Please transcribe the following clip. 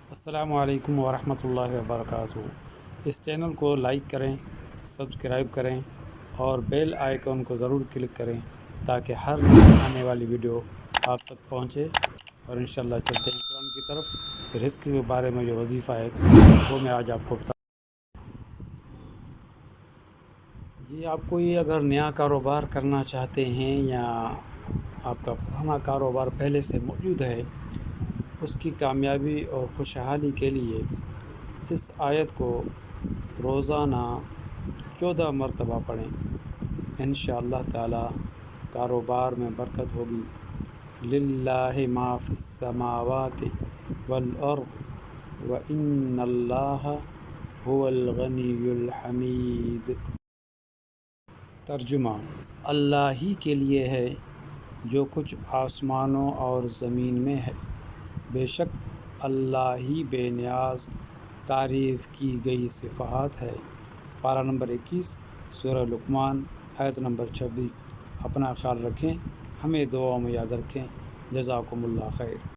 السلام علیکم ورحمۃ اللہ وبرکاتہ۔ اس چینل کو لائک کریں، سبسکرائب کریں اور بیل آئیکن کو ضرور کلک کریں تاکہ ہر آنے والی ویڈیو آپ تک پہنچے۔ اور انشاءاللہ چلتے ہیں قرآن کی طرف۔ رزق کے بارے میں جو وظیفہ ہے وہ میں آج آپ کو بتا جی آپ کوئی اگر نیا کاروبار کرنا چاہتے ہیں یا آپ کا پرانا کاروبار پہلے سے موجود ہے، اس کی کامیابی اور خوشحالی کے لیے اس آیت کو روزانہ 14 مرتبہ پڑھیں۔ انشاءاللہ تعالی کاروبار میں برکت ہوگی۔ للہ ما فی السماوات والارض وان اللہ هو الغنی الحمید۔ ترجمہ: اللہ ہی کے لیے ہے جو کچھ آسمانوں اور زمین میں ہے، بے شک اللہ ہی بے نیاز تعریف کی گئی صفات ہے۔ پارہ نمبر 21 سورہ لقمان آیت نمبر 26۔ اپنا خیال رکھیں، ہمیں دعاؤں میں یاد رکھیں۔ جزاکم اللہ خیر۔